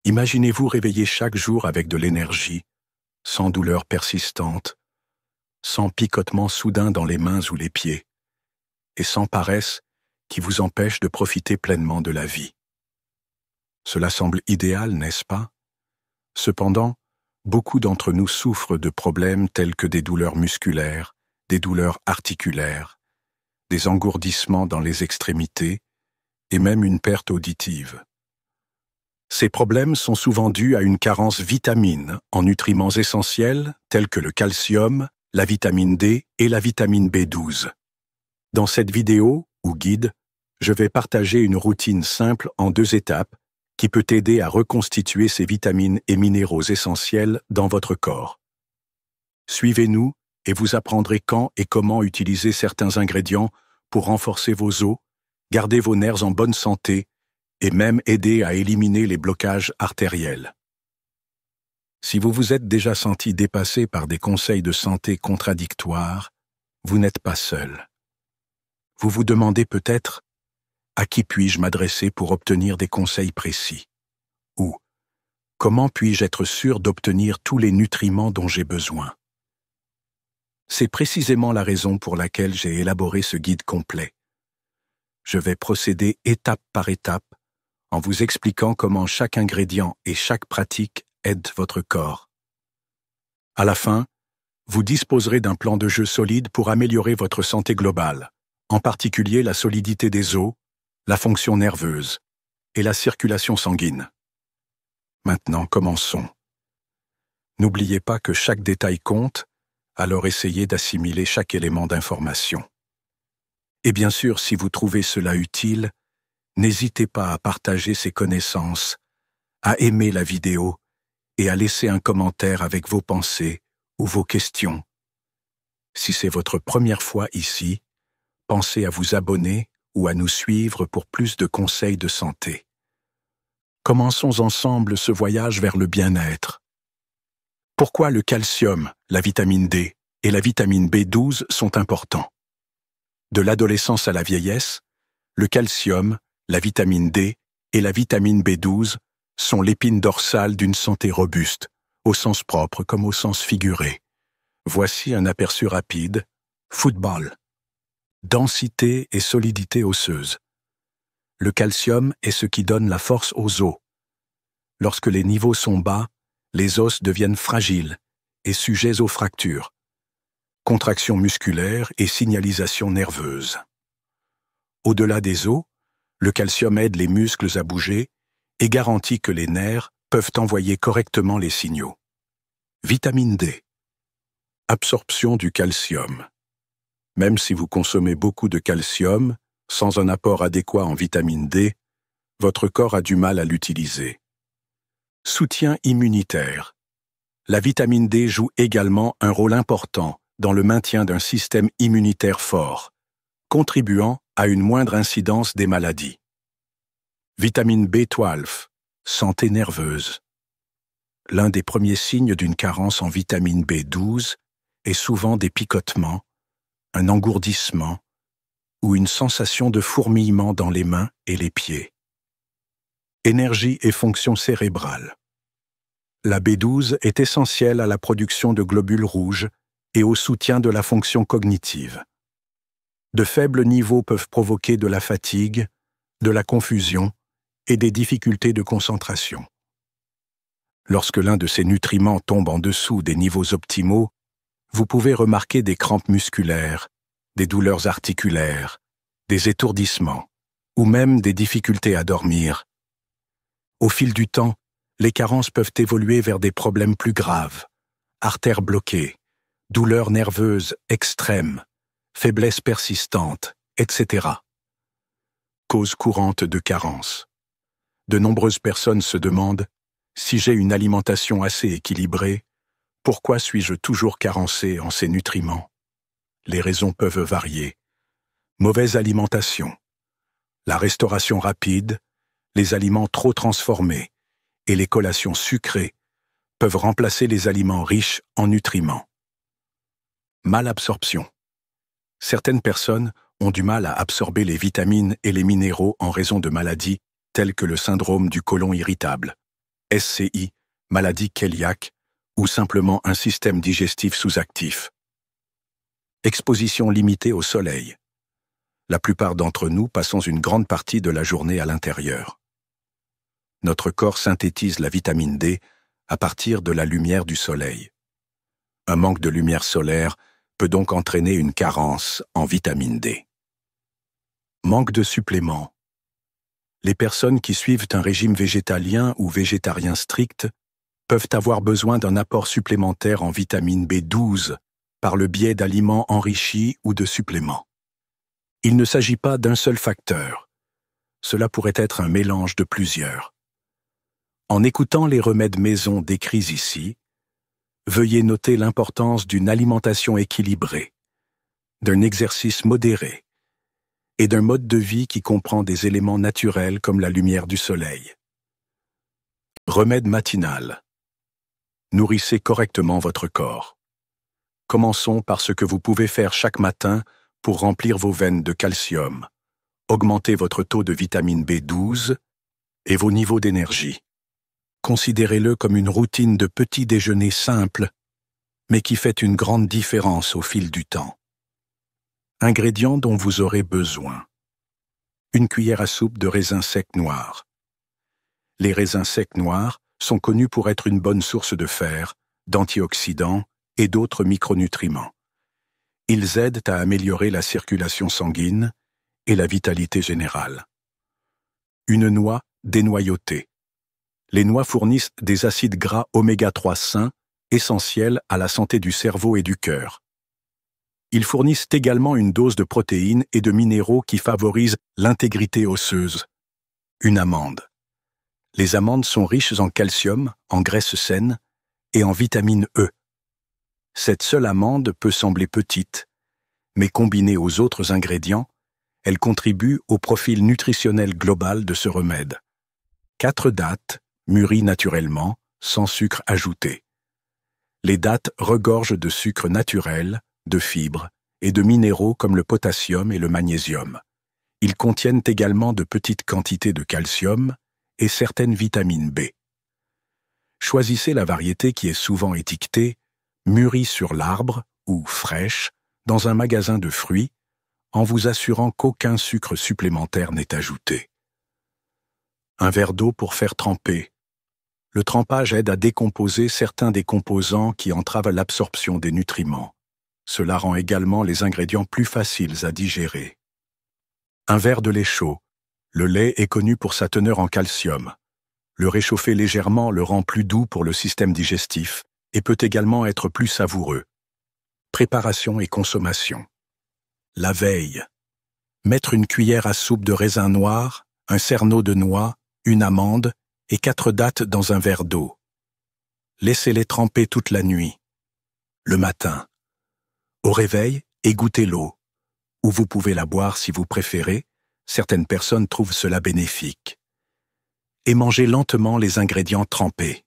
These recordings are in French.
Imaginez-vous réveiller chaque jour avec de l'énergie, sans douleur persistante, sans picotement soudain dans les mains ou les pieds, et sans paresse qui vous empêche de profiter pleinement de la vie. Cela semble idéal, n'est-ce pas? Cependant, beaucoup d'entre nous souffrent de problèmes tels que des douleurs musculaires, des douleurs articulaires, des engourdissements dans les extrémités et même une perte auditive. Ces problèmes sont souvent dus à une carence vitamine en nutriments essentiels tels que le calcium, la vitamine D et la vitamine B12. Dans cette vidéo, ou guide, je vais partager une routine simple en 2 étapes qui peut aider à reconstituer ces vitamines et minéraux essentiels dans votre corps. Suivez-nous et vous apprendrez quand et comment utiliser certains ingrédients pour renforcer vos os, garder vos nerfs en bonne santé et même aider à éliminer les blocages artériels. Si vous vous êtes déjà senti dépassé par des conseils de santé contradictoires, vous n'êtes pas seul. Vous vous demandez peut-être « À qui puis-je m'adresser pour obtenir des conseils précis ?» ou « Comment puis-je être sûr d'obtenir tous les nutriments dont j'ai besoin ?» C'est précisément la raison pour laquelle j'ai élaboré ce guide complet. Je vais procéder étape par étape en vous expliquant comment chaque ingrédient et chaque pratique aide votre corps. À la fin, vous disposerez d'un plan de jeu solide pour améliorer votre santé globale, en particulier la solidité des os, la fonction nerveuse et la circulation sanguine. Maintenant, commençons. N'oubliez pas que chaque détail compte, alors essayez d'assimiler chaque élément d'information. Et bien sûr, si vous trouvez cela utile, n'hésitez pas à partager ces connaissances, à aimer la vidéo et à laisser un commentaire avec vos pensées ou vos questions. Si c'est votre première fois ici, pensez à vous abonner ou à nous suivre pour plus de conseils de santé. Commençons ensemble ce voyage vers le bien-être. Pourquoi le calcium, la vitamine D et la vitamine B12 sont importants? De l'adolescence à la vieillesse, le calcium, la vitamine D et la vitamine B12 sont l'épine dorsale d'une santé robuste, au sens propre comme au sens figuré. Voici un aperçu rapide. Football. Densité et solidité osseuse. Le calcium est ce qui donne la force aux os. Lorsque les niveaux sont bas, les os deviennent fragiles et sujets aux fractures. Contraction musculaire et signalisation nerveuse. Au-delà des os, le calcium aide les muscles à bouger et garantit que les nerfs peuvent envoyer correctement les signaux. Vitamine D. Absorption du calcium. Même si vous consommez beaucoup de calcium, sans un apport adéquat en vitamine D, votre corps a du mal à l'utiliser. Soutien immunitaire. La vitamine D joue également un rôle important dans le maintien d'un système immunitaire fort, contribuant à une moindre incidence des maladies. Vitamine B12, santé nerveuse. L'un des premiers signes d'une carence en vitamine B12 est souvent des picotements, un engourdissement ou une sensation de fourmillement dans les mains et les pieds. Énergie et fonction cérébrale. La B12 est essentielle à la production de globules rouges et au soutien de la fonction cognitive. De faibles niveaux peuvent provoquer de la fatigue, de la confusion et des difficultés de concentration. Lorsque l'un de ces nutriments tombe en dessous des niveaux optimaux, vous pouvez remarquer des crampes musculaires, des douleurs articulaires, des étourdissements ou même des difficultés à dormir. Au fil du temps, les carences peuvent évoluer vers des problèmes plus graves, artères bloquées, douleurs nerveuses extrêmes, faiblesse persistante, etc. Cause courante de carence. De nombreuses personnes se demandent « Si j'ai une alimentation assez équilibrée, pourquoi suis-je toujours carencé en ces nutriments ?» Les raisons peuvent varier. Mauvaise alimentation, la restauration rapide, les aliments trop transformés et les collations sucrées peuvent remplacer les aliments riches en nutriments. Malabsorption. Certaines personnes ont du mal à absorber les vitamines et les minéraux en raison de maladies telles que le syndrome du côlon irritable. SCI, maladie cœliaque ou simplement un système digestif sous-actif. Exposition limitée au soleil. La plupart d'entre nous passons une grande partie de la journée à l'intérieur. Notre corps synthétise la vitamine D à partir de la lumière du soleil. Un manque de lumière solaire peut donc entraîner une carence en vitamine D. Manque de suppléments. Les personnes qui suivent un régime végétalien ou végétarien strict peuvent avoir besoin d'un apport supplémentaire en vitamine B12 par le biais d'aliments enrichis ou de suppléments. Il ne s'agit pas d'un seul facteur. Cela pourrait être un mélange de plusieurs. En écoutant les remèdes maison décrits ici, veuillez noter l'importance d'une alimentation équilibrée, d'un exercice modéré et d'un mode de vie qui comprend des éléments naturels comme la lumière du soleil. Remède matinal. Nourrissez correctement votre corps. Commençons par ce que vous pouvez faire chaque matin pour remplir vos veines de calcium, augmenter votre taux de vitamine B12 et vos niveaux d'énergie. Considérez-le comme une routine de petit déjeuner simple, mais qui fait une grande différence au fil du temps. Ingrédients dont vous aurez besoin. Une cuillère à soupe de raisins secs noirs. Les raisins secs noirs sont connus pour être une bonne source de fer, d'antioxydants et d'autres micronutriments. Ils aident à améliorer la circulation sanguine et la vitalité générale. Une noix dénoyautée. Les noix fournissent des acides gras oméga 3 sains, essentiels à la santé du cerveau et du cœur. Ils fournissent également une dose de protéines et de minéraux qui favorisent l'intégrité osseuse. Une amande. Les amandes sont riches en calcium, en graisses saines et en vitamine E. Cette seule amande peut sembler petite, mais combinée aux autres ingrédients, elle contribue au profil nutritionnel global de ce remède. 4 dattes, mûries naturellement, sans sucre ajouté. Les dattes regorgent de sucre naturel, de fibres et de minéraux comme le potassium et le magnésium. Ils contiennent également de petites quantités de calcium et certaines vitamines B. Choisissez la variété qui est souvent étiquetée « mûrie sur l'arbre » ou « fraîche » dans un magasin de fruits, en vous assurant qu'aucun sucre supplémentaire n'est ajouté. Un verre d'eau pour faire tremper. Le trempage aide à décomposer certains des composants qui entravent l'absorption des nutriments. Cela rend également les ingrédients plus faciles à digérer. Un verre de lait chaud. Le lait est connu pour sa teneur en calcium. Le réchauffer légèrement le rend plus doux pour le système digestif et peut également être plus savoureux. Préparation et consommation. La veille. Mettre une cuillère à soupe de raisin noir, un cerneau de noix, une amande et 4 dattes dans un verre d'eau. Laissez-les tremper toute la nuit. Le matin. Au réveil, égouttez l'eau. Ou vous pouvez la boire si vous préférez, certaines personnes trouvent cela bénéfique. Et mangez lentement les ingrédients trempés.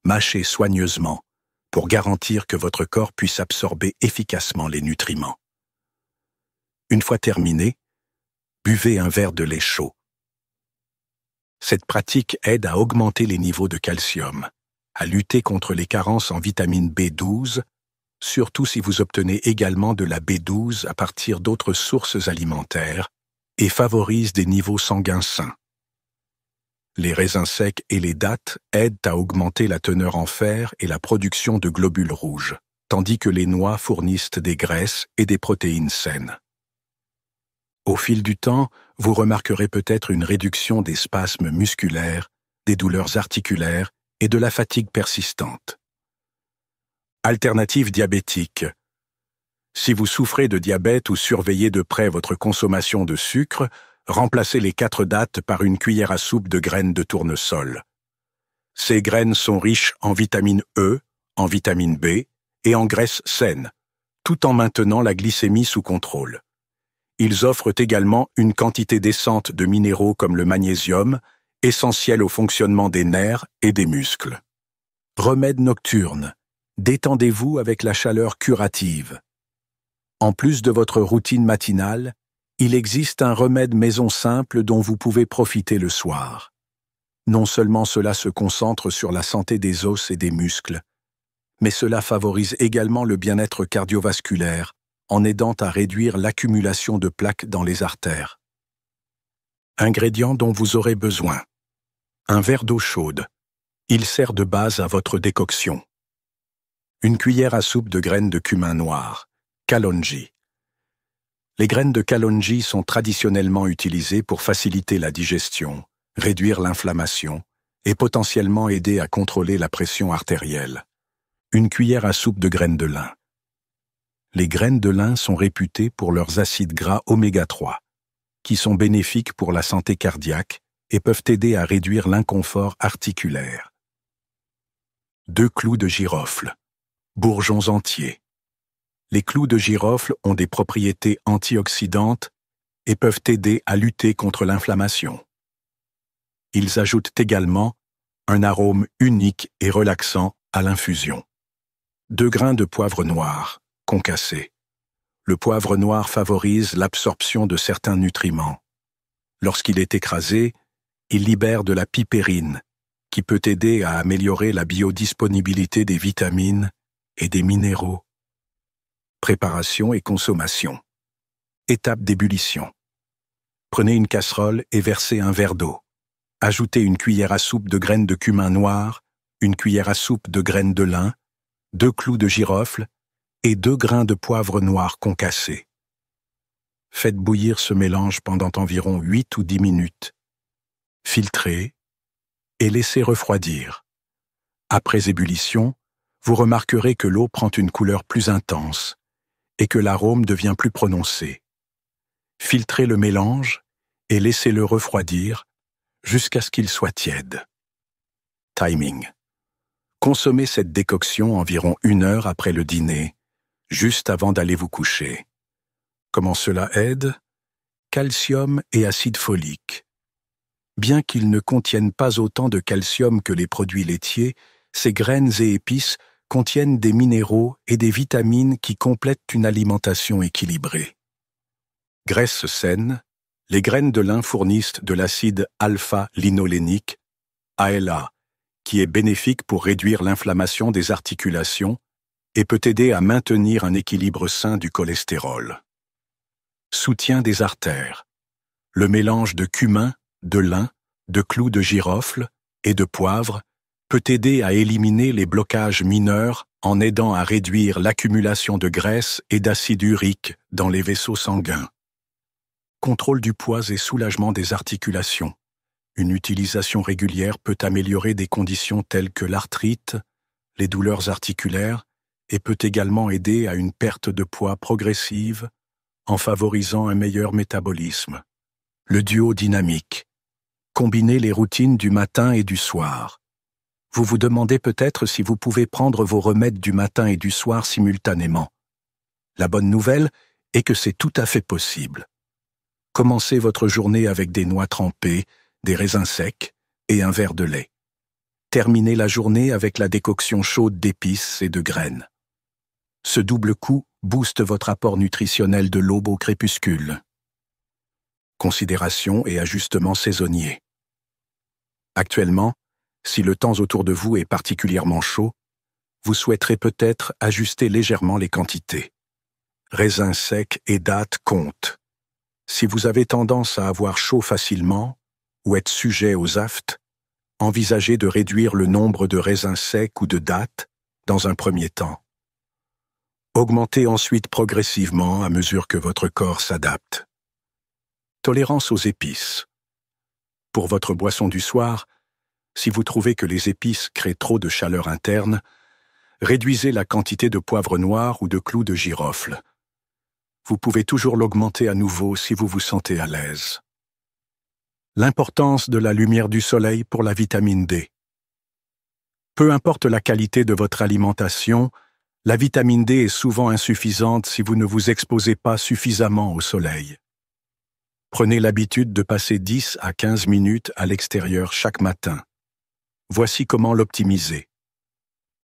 Mâchez soigneusement pour garantir que votre corps puisse absorber efficacement les nutriments. Une fois terminé, buvez un verre de lait chaud. Cette pratique aide à augmenter les niveaux de calcium, à lutter contre les carences en vitamine B12, surtout si vous obtenez également de la B12 à partir d'autres sources alimentaires, et favorise des niveaux sanguins sains. Les raisins secs et les dattes aident à augmenter la teneur en fer et la production de globules rouges, tandis que les noix fournissent des graisses et des protéines saines. Au fil du temps, vous remarquerez peut-être une réduction des spasmes musculaires, des douleurs articulaires et de la fatigue persistante. Alternative diabétique. Si vous souffrez de diabète ou surveillez de près votre consommation de sucre, remplacez les 4 dattes par une cuillère à soupe de graines de tournesol. Ces graines sont riches en vitamine E, en vitamine B et en graisses saines, tout en maintenant la glycémie sous contrôle. Ils offrent également une quantité décente de minéraux comme le magnésium, essentiel au fonctionnement des nerfs et des muscles. Remède nocturne. Détendez-vous avec la chaleur curative. En plus de votre routine matinale, il existe un remède maison simple dont vous pouvez profiter le soir. Non seulement cela se concentre sur la santé des os et des muscles, mais cela favorise également le bien-être cardiovasculaire en aidant à réduire l'accumulation de plaques dans les artères. Ingrédients dont vous aurez besoin. Un verre d'eau chaude. Il sert de base à votre décoction. Une cuillère à soupe de graines de cumin noir, kalonji. Les graines de kalonji sont traditionnellement utilisées pour faciliter la digestion, réduire l'inflammation et potentiellement aider à contrôler la pression artérielle. Une cuillère à soupe de graines de lin. Les graines de lin sont réputées pour leurs acides gras oméga 3, qui sont bénéfiques pour la santé cardiaque et peuvent aider à réduire l'inconfort articulaire. 2 clous de girofle. Bourgeons entiers. Les clous de girofle ont des propriétés antioxydantes et peuvent aider à lutter contre l'inflammation. Ils ajoutent également un arôme unique et relaxant à l'infusion. 2 grains de poivre noir, concassés. Le poivre noir favorise l'absorption de certains nutriments. Lorsqu'il est écrasé, il libère de la pipérine, qui peut aider à améliorer la biodisponibilité des vitamines et des minéraux. Préparation et consommation. Étape d'ébullition. Prenez une casserole et versez un verre d'eau. Ajoutez une cuillère à soupe de graines de cumin noir, une cuillère à soupe de graines de lin, 2 clous de girofle et 2 grains de poivre noir concassés. Faites bouillir ce mélange pendant environ 8 ou 10 minutes. Filtrez et laissez refroidir. Après ébullition, vous remarquerez que l'eau prend une couleur plus intense et que l'arôme devient plus prononcé. Filtrez le mélange et laissez-le refroidir jusqu'à ce qu'il soit tiède. Timing. Consommez cette décoction environ 1 heure après le dîner, juste avant d'aller vous coucher. Comment cela aide? Calcium et acide folique. Bien qu'ils ne contiennent pas autant de calcium que les produits laitiers, ces graines et épices contiennent des minéraux et des vitamines qui complètent une alimentation équilibrée. Graisse saine, les graines de lin fournissent de l'acide alpha-linolénique, ALA, qui est bénéfique pour réduire l'inflammation des articulations et peut aider à maintenir un équilibre sain du cholestérol. Soutien des artères. Le mélange de cumin, de lin, de clous de girofle et de poivre peut aider à éliminer les blocages mineurs en aidant à réduire l'accumulation de graisse et d'acide urique dans les vaisseaux sanguins. Contrôle du poids et soulagement des articulations. Une utilisation régulière peut améliorer des conditions telles que l'arthrite, les douleurs articulaires et peut également aider à une perte de poids progressive en favorisant un meilleur métabolisme. Le duo dynamique. Combinez les routines du matin et du soir. Vous vous demandez peut-être si vous pouvez prendre vos remèdes du matin et du soir simultanément. La bonne nouvelle est que c'est tout à fait possible. Commencez votre journée avec des noix trempées, des raisins secs et un verre de lait. Terminez la journée avec la décoction chaude d'épices et de graines. Ce double coup booste votre apport nutritionnel de l'aube au crépuscule. Considération et ajustement saisonnier. Actuellement, si le temps autour de vous est particulièrement chaud, vous souhaiterez peut-être ajuster légèrement les quantités. Raisins secs et dattes comptent. Si vous avez tendance à avoir chaud facilement ou être sujet aux aftes, envisagez de réduire le nombre de raisins secs ou de dattes dans un premier temps. Augmentez ensuite progressivement à mesure que votre corps s'adapte. Tolérance aux épices. Pour votre boisson du soir, si vous trouvez que les épices créent trop de chaleur interne, réduisez la quantité de poivre noir ou de clous de girofle. Vous pouvez toujours l'augmenter à nouveau si vous vous sentez à l'aise. L'importance de la lumière du soleil pour la vitamine D. Peu importe la qualité de votre alimentation, la vitamine D est souvent insuffisante si vous ne vous exposez pas suffisamment au soleil. Prenez l'habitude de passer 10 à 15 minutes à l'extérieur chaque matin. Voici comment l'optimiser.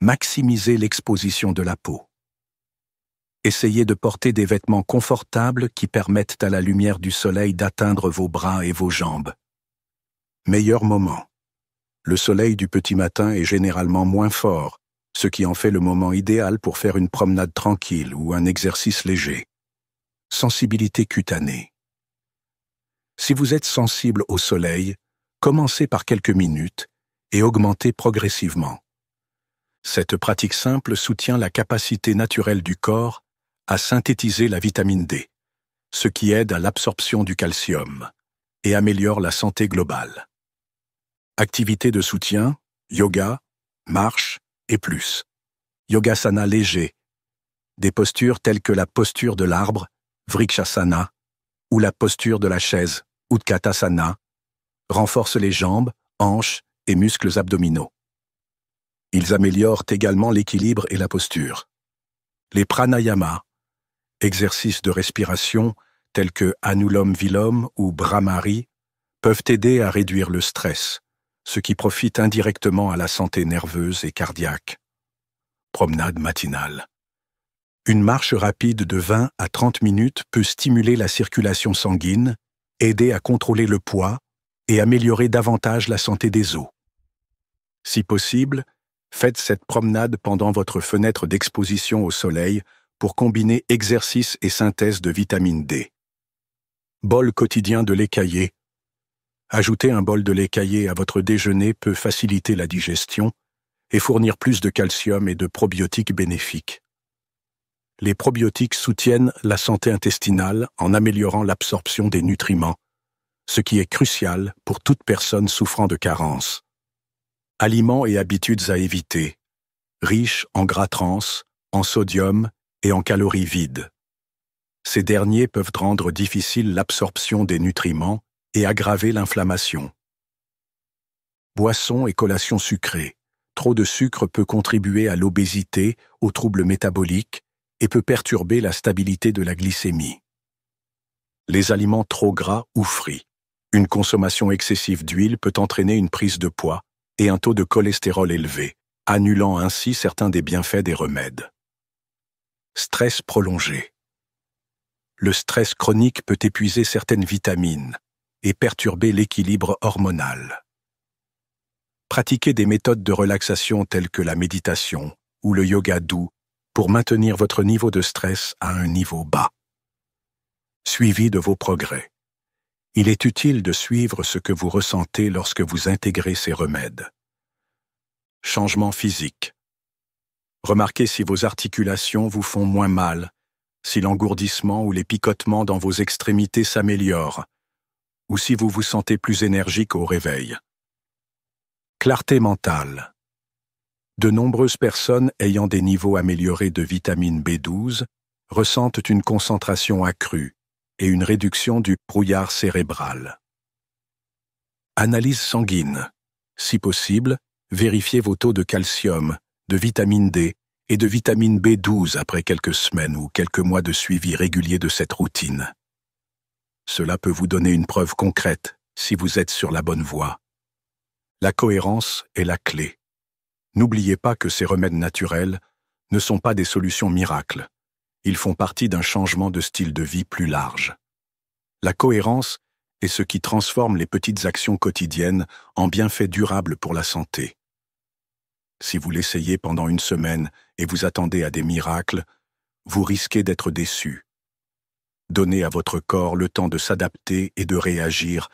Maximisez l'exposition de la peau. Essayez de porter des vêtements confortables qui permettent à la lumière du soleil d'atteindre vos bras et vos jambes. Meilleur moment. le soleil du petit matin est généralement moins fort, ce qui en fait le moment idéal pour faire une promenade tranquille ou un exercice léger. Sensibilité cutanée. Si vous êtes sensible au soleil, commencez par quelques minutes et augmentez progressivement. Cette pratique simple soutient la capacité naturelle du corps à synthétiser la vitamine D, ce qui aide à l'absorption du calcium et améliore la santé globale. Activités de soutien, yoga, marche et plus. Yogasana léger. Des postures telles que la posture de l'arbre, Vrikshasana, ou la posture de la chaise, Utkatasana, renforcent les jambes, hanches et muscles abdominaux. Ils améliorent également l'équilibre et la posture. Les pranayamas, exercices de respiration tels que Anulom Vilom ou Brahmari, peuvent aider à réduire le stress, ce qui profite indirectement à la santé nerveuse et cardiaque. Promenade matinale. Une marche rapide de 20 à 30 minutes peut stimuler la circulation sanguine, aider à contrôler le poids et améliorer davantage la santé des os. Si possible, faites cette promenade pendant votre fenêtre d'exposition au soleil pour combiner exercice et synthèse de vitamine D. Bol quotidien de lait caillé. Ajouter un bol de lait caillé à votre déjeuner peut faciliter la digestion et fournir plus de calcium et de probiotiques bénéfiques. Les probiotiques soutiennent la santé intestinale en améliorant l'absorption des nutriments, ce qui est crucial pour toute personne souffrant de carence. Aliments et habitudes à éviter, riches en gras trans, en sodium et en calories vides. Ces derniers peuvent rendre difficile l'absorption des nutriments et aggraver l'inflammation. Boissons et collations sucrées. Trop de sucre peut contribuer à l'obésité, aux troubles métaboliques et peut perturber la stabilité de la glycémie. Les aliments trop gras ou frits. Une consommation excessive d'huile peut entraîner une prise de poids et un taux de cholestérol élevé, annulant ainsi certains des bienfaits des remèdes. Stress prolongé. Le stress chronique peut épuiser certaines vitamines et perturber l'équilibre hormonal. Pratiquez des méthodes de relaxation telles que la méditation ou le yoga doux pour maintenir votre niveau de stress à un niveau bas. Suivi de vos progrès. Il est utile de suivre ce que vous ressentez lorsque vous intégrez ces remèdes. Changement physique. Remarquez si vos articulations vous font moins mal, si l'engourdissement ou les picotements dans vos extrémités s'améliorent, ou si vous vous sentez plus énergique au réveil. Clarté mentale. De nombreuses personnes ayant des niveaux améliorés de vitamine B12 ressentent une concentration accrue et une réduction du brouillard cérébral. Analyse sanguine. Si possible, vérifiez vos taux de calcium, de vitamine D et de vitamine B12 après quelques semaines ou quelques mois de suivi régulier de cette routine. Cela peut vous donner une preuve concrète si vous êtes sur la bonne voie. La cohérence est la clé. N'oubliez pas que ces remèdes naturels ne sont pas des solutions miracles. Ils font partie d'un changement de style de vie plus large. La cohérence est ce qui transforme les petites actions quotidiennes en bienfaits durables pour la santé. Si vous l'essayez pendant une semaine et vous attendez à des miracles, vous risquez d'être déçu. Donnez à votre corps le temps de s'adapter et de réagir